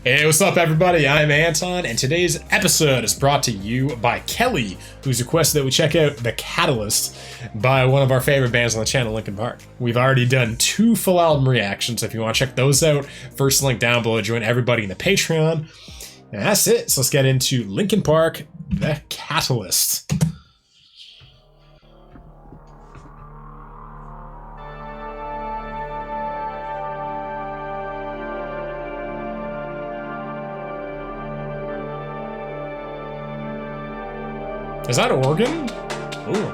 Hey, what's up everybody? I'm Anton, and today's episode is brought to you by Kelly, who's requested that we check out The Catalyst by one of our favorite bands on the channel, Linkin Park. We've already done 2 full album reactions, so if you want to check those out, first link down below, join everybody in the Patreon. And that's it, so let's get into Linkin Park, The Catalyst. Is that an organ? Ooh.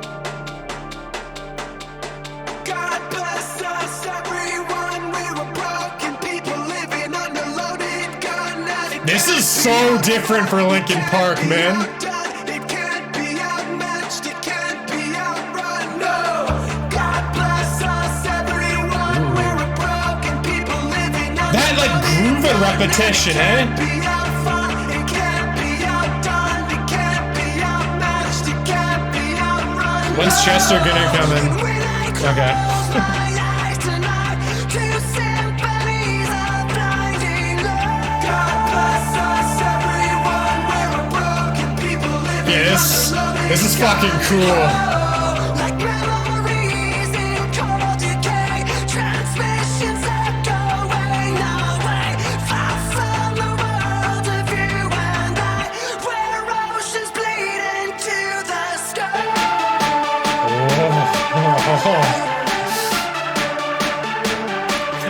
God bless us, everyone. We were broken people living under loaded gun. This is so different for Linkin Park, man. It can't be outmatched, it can't be outrun. No. God bless us, everyone. We were broken people living under That like groove and repetition, eh? When's Chester gonna come in? Okay. Yeah, this is fucking cool.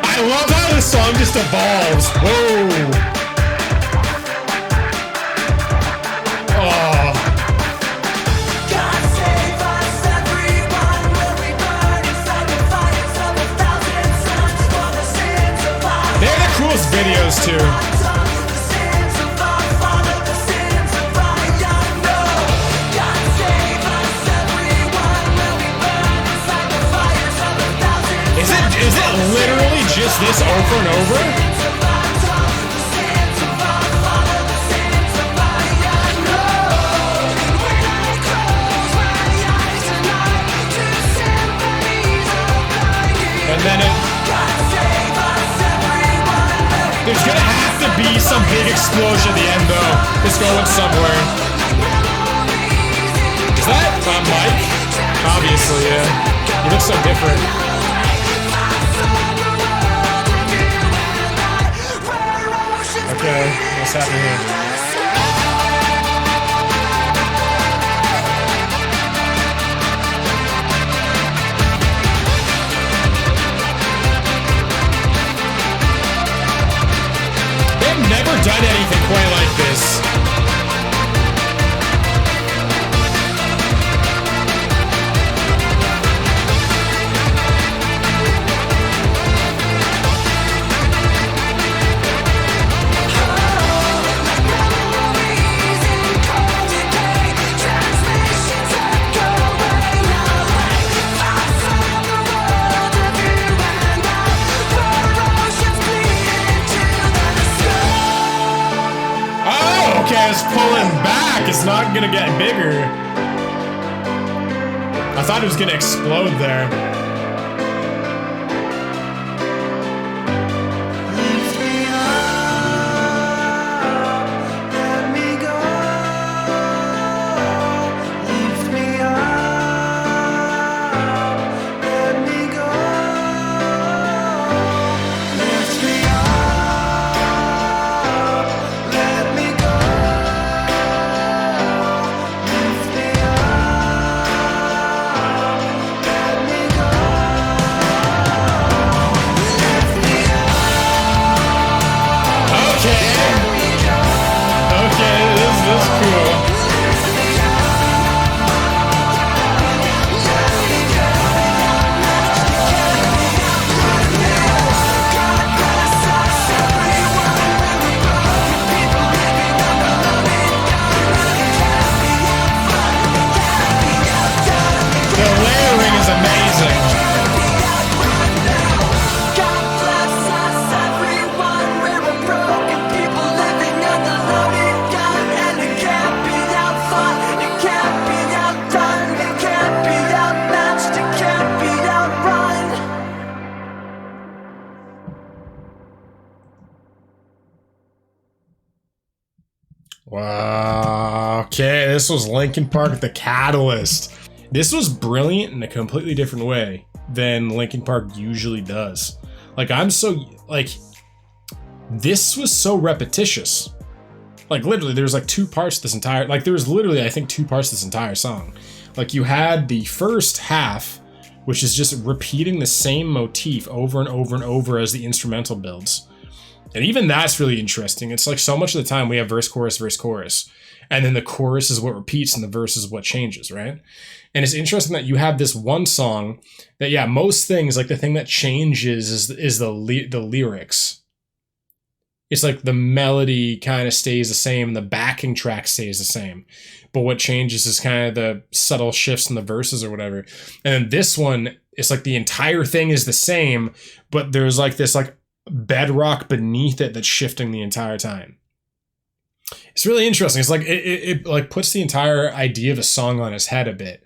I love how this song just evolves. Whoa. Oh. God save us, everyone. Will we burn inside the fires of 1,000 suns for the sins of our They're the coolest videos too. the sins of our father, the sins of our young. No. God save us, everyone. Will we burn inside the fires of 1,000 Is it literally just this over and over? And then there's gonna have to be some big explosion at the end though. It's going somewhere. Is that Mike? Obviously, yeah. He looks so different. Okay, what's happening here? They've never done anything quite like this. Okay, it's pulling back. It's not gonna get bigger. I thought it was gonna explode there. Wow. Okay, this was Linkin Park, The Catalyst. This was brilliant in a completely different way than Linkin Park usually does. Like, this was so repetitious. Like, literally, there's like two parts to this entire, like, there was literally, I think, two parts to this entire song. Like, you had the first half, which is just repeating the same motif over and over and over as the instrumental builds. And even that's really interesting. It's like so much of the time we have verse, chorus, and then the chorus is what repeats and the verse is what changes, right? And it's interesting that you have this one song that, yeah, most things, like the thing that changes is the lyrics. It's like the melody kind of stays the same and the backing track stays the same. But what changes is kind of the subtle shifts in the verses or whatever. And then this one, it's like the entire thing is the same, but there's like this like bedrock beneath it that's shifting the entire time. It's really interesting. It's like it like puts the entire idea of a song on its head a bit.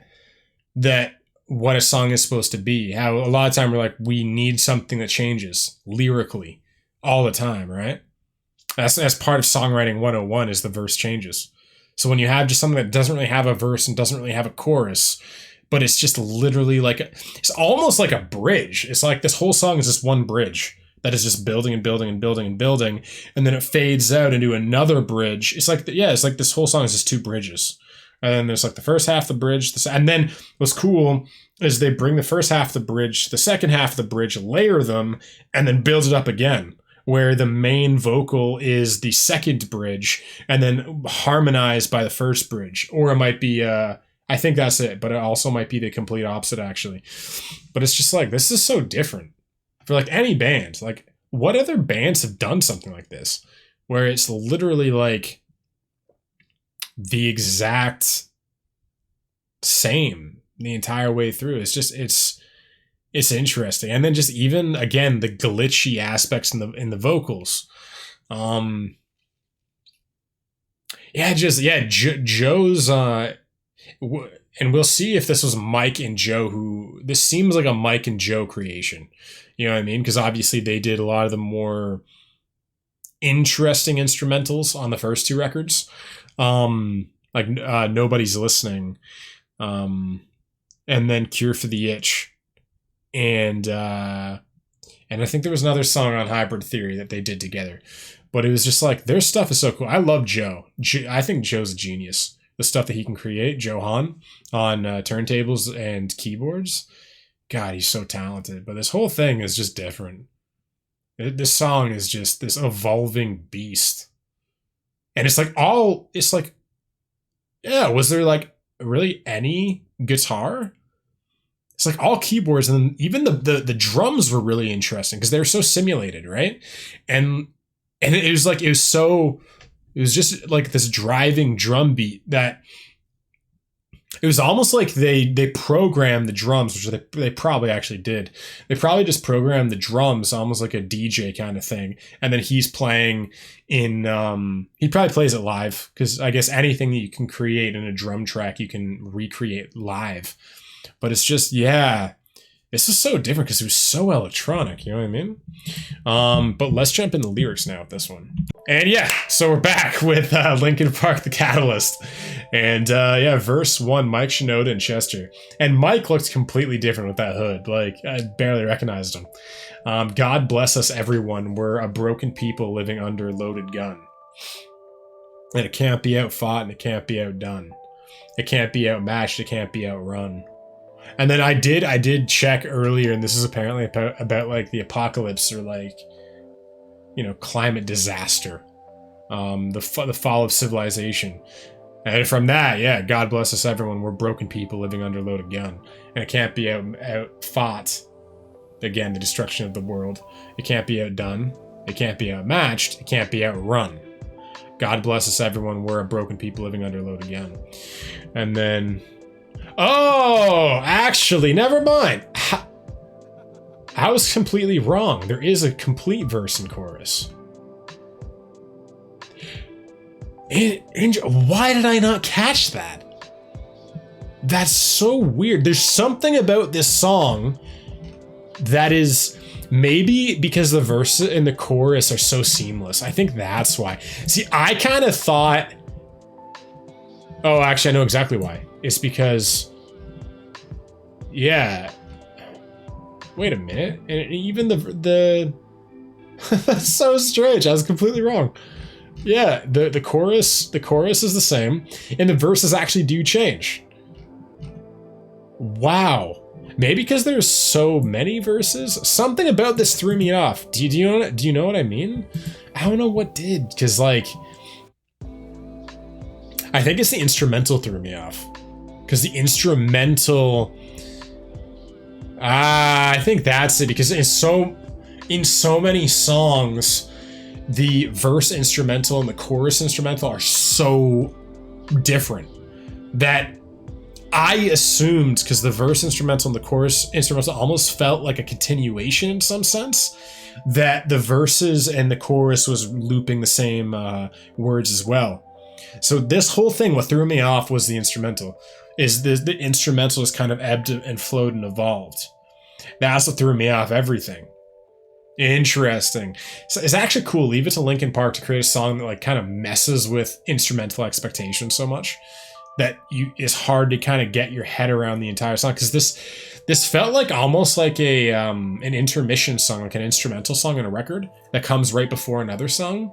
That what a song is supposed to be. How a lot of time we're like, we need something that changes lyrically all the time, right? That's part of songwriting 101 is the verse changes. So when you have just something that doesn't really have a verse and doesn't really have a chorus, but it's just literally like, it's almost like a bridge. It's like this whole song is just one bridge that is just building and building and building and building. And then it fades out into another bridge. It's like, it's like this whole song is just two bridges. And then there's like the first half of the bridge. And then what's cool is they bring the first half of the bridge, the second half of the bridge, layer them, and then build it up again. Where the main vocal is the second bridge and then harmonized by the first bridge. Or it might be, I think that's it, but it also might be the complete opposite actually. But it's just like, this is so different for like any band. Like, what other bands have done something like this? Where it's literally like the exact same the entire way through. It's just, it's interesting. And then just even again the glitchy aspects in the vocals. Joe's and we'll see if this was Mike and Joe this seems like a Mike and Joe creation. You know what I mean? Because obviously they did a lot of the more interesting instrumentals on the first two records. Like Nobody's Listening. And then Cure for the Itch. And I think there was another song on Hybrid Theory that they did together. But it was just like, their stuff is so cool. I love Joe. I think Joe's a genius. The stuff that he can create, Joe Hahn, on turntables and keyboards. God, he's so talented. But this whole thing is just different. This song is just this evolving beast. And it's like was there like really any guitar? It's like all keyboards, and even the drums were really interesting because they were so simulated, right? And it was just like this driving drum beat that it was almost like they programmed the drums, which they probably actually did. They probably just programmed the drums almost like a DJ kind of thing, and then he's playing in he probably plays it live because I guess anything that you can create in a drum track you can recreate live. But it's just, yeah, this is so different because it was so electronic, you know what I mean? But let's jump into lyrics now with this one. And yeah, so we're back with Linkin Park, The Catalyst. And verse 1, Mike Shinoda and Chester. And Mike looked completely different with that hood. Like, I barely recognized him. God bless us, everyone. We're a broken people living under a loaded gun. And it can't be outfought and it can't be outdone. It can't be outmatched, it can't be outrun. And then I did check earlier, and this is apparently about like the apocalypse or like, you know, climate disaster, the fall of civilization. And from that, yeah, God bless us everyone. We're broken people living under a loaded gun, and it can't be out fought. Again, the destruction of the world. It can't be outdone. It can't be outmatched. It can't be outrun. God bless us everyone. We're a broken people living under a loaded gun. And then. Oh, actually, never mind. I was completely wrong. There is a complete verse and chorus. Why did I not catch that? That's so weird. There's something about this song that is maybe because the verse and the chorus are so seamless. I think that's why. See, I kind of thought Oh, actually, I know exactly why. It's because, yeah. Wait a minute. And even the that's so strange. I was completely wrong. Yeah, the chorus is the same, and the verses actually do change. Wow. Maybe because there's so many verses. Something about this threw me off. Do you know what I mean? I don't know what did, because like I think it's the instrumental threw me off. Because the instrumental I think that's it, because in so many songs the verse instrumental and the chorus instrumental are so different that I assumed, because the verse instrumental and the chorus instrumental almost felt like a continuation in some sense, that the verses and the chorus was looping the same words as well. So this whole thing, what threw me off was the instrumental. Is the instrumental is kind of ebbed and flowed and evolved. That's what threw me off everything. Interesting. So it's actually cool. Leave it to Linkin Park to create a song that like kind of messes with instrumental expectations so much that it's hard to kind of get your head around the entire song, because this felt like almost like a an intermission song, like an instrumental song on a record that comes right before another song.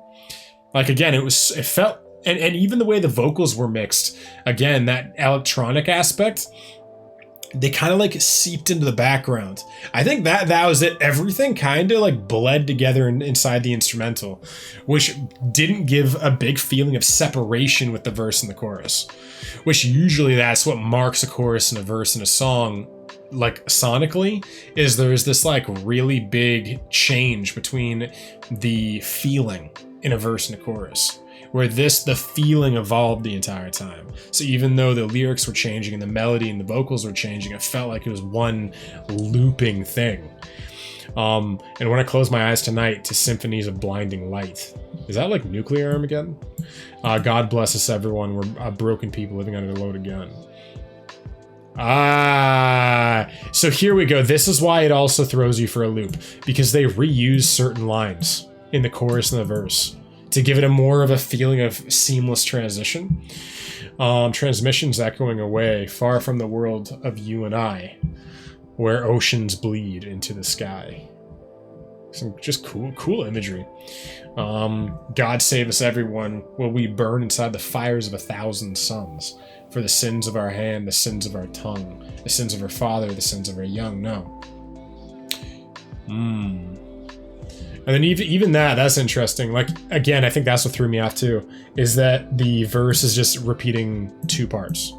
Like again, it felt and even the way the vocals were mixed, again, that electronic aspect, they kind of like seeped into the background. I think that was it. Everything kind of like bled together inside the instrumental, which didn't give a big feeling of separation with the verse and the chorus, which usually that's what marks a chorus and a verse in a song. Like sonically, is there's this like really big change between the feeling in a verse and a chorus, where the feeling evolved the entire time. So even though the lyrics were changing and the melody and the vocals were changing, it felt like it was one looping thing. And when I close my eyes tonight to symphonies of blinding light, is that like nuclear Armageddon? God bless us everyone, we're broken people living under a loaded gun. So here we go. This is why it also throws you for a loop, because they reuse certain lines in the chorus and the verse to give it a more of a feeling of seamless transition. Transmissions echoing away, far from the world of you and I, where oceans bleed into the sky. Some just cool imagery. God save us everyone, will we burn inside the fires of 1,000 suns, for the sins of our hand, the sins of our tongue, the sins of our father, the sins of our young. No. And then even that's interesting. Like, again, I think that's what threw me off too, is that the verse is just repeating two parts.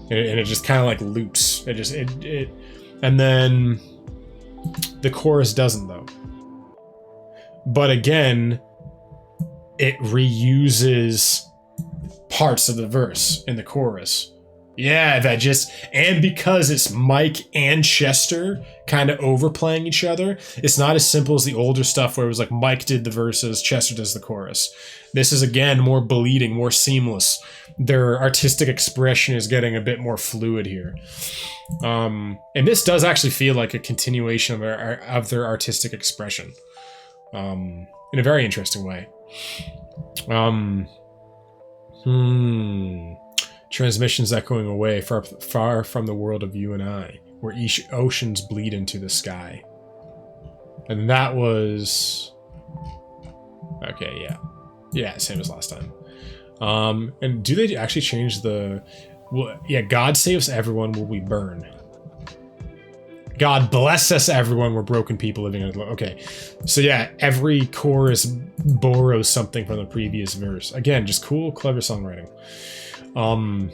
And it just kind of like loops. And then the chorus doesn't though. But again, it reuses parts of the verse in the chorus. Yeah, and because it's Mike and Chester kind of overplaying each other, it's not as simple as the older stuff where it was like Mike did the verses, Chester does the chorus. This is again more bleeding, more seamless. Their artistic expression is getting a bit more fluid here. And this does actually feel like a continuation of their artistic expression, in a very interesting way. Transmissions echoing away, far from the world of you and I, where oceans bleed into the sky. And that was... Okay, yeah. Yeah, same as last time. And do they actually change the... Well, yeah, God saves everyone, will we burn. God bless us everyone, we're broken people living in... Okay, so yeah, every chorus borrows something from the previous verse. Again, just cool, clever songwriting. And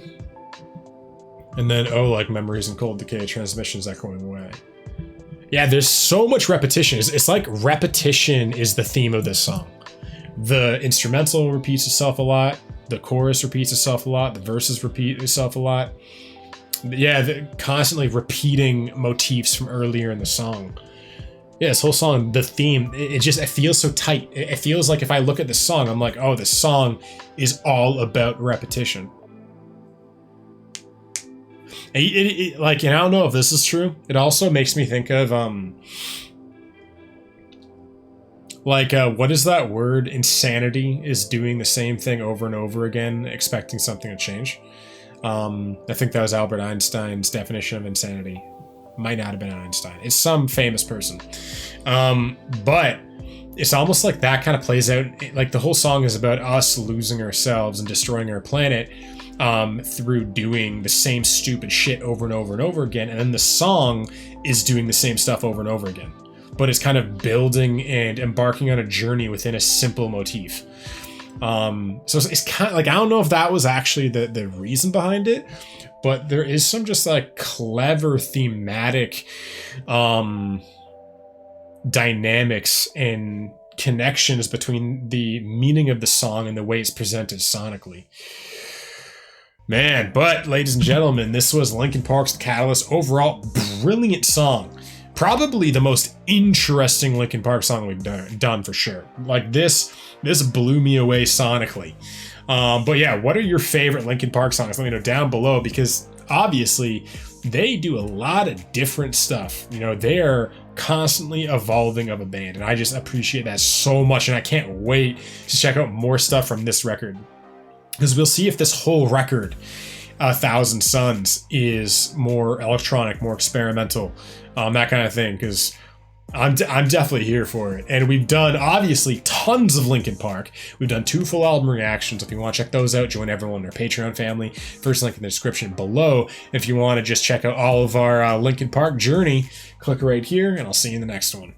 then, like memories and cold decay, transmissions echoing away. Yeah, there's so much repetition. It's like repetition is the theme of this song. The instrumental repeats itself a lot. The chorus repeats itself a lot. The verses repeat itself a lot. Yeah, constantly repeating motifs from earlier in the song. Yeah, this whole song, the theme, it feels so tight. It feels like if I look at this song, I'm like, oh, this song is all about repetition. Like, and I don't know if this is true. It also makes me think of Like, what is that word? Insanity is doing the same thing over and over again, expecting something to change. I think that was Albert Einstein's definition of insanity. Might not have been Einstein. It's some famous person. But it's almost like that kind of plays out. Like the whole song is about us losing ourselves and destroying our planet through doing the same stupid shit over and over and over again. And then the song is doing the same stuff over and over again. But it's kind of building and embarking on a journey within a simple motif. So it's kind of like, I don't know if that was actually the reason behind it, but there is some just like clever thematic dynamics and connections between the meaning of the song and the way it's presented sonically. Man, but ladies and gentlemen, this was Linkin Park's The Catalyst. Overall, brilliant song. Probably the most interesting Linkin Park song we've done for sure. Like this blew me away sonically. But yeah, what are your favorite Linkin Park songs? Let me know down below, because obviously they do a lot of different stuff. You know, they are constantly evolving of a band, and I just appreciate that so much, and I can't wait to check out more stuff from this record, because we'll see if this whole record, 1,000 Suns, is more electronic, more experimental, that kind of thing, because I'm definitely here for it. And we've done, obviously, tons of Linkin Park. We've done 2 full album reactions. If you want to check those out, join everyone in our Patreon family. First link in the description below. If you want to just check out all of our Linkin Park journey, click right here, and I'll see you in the next one.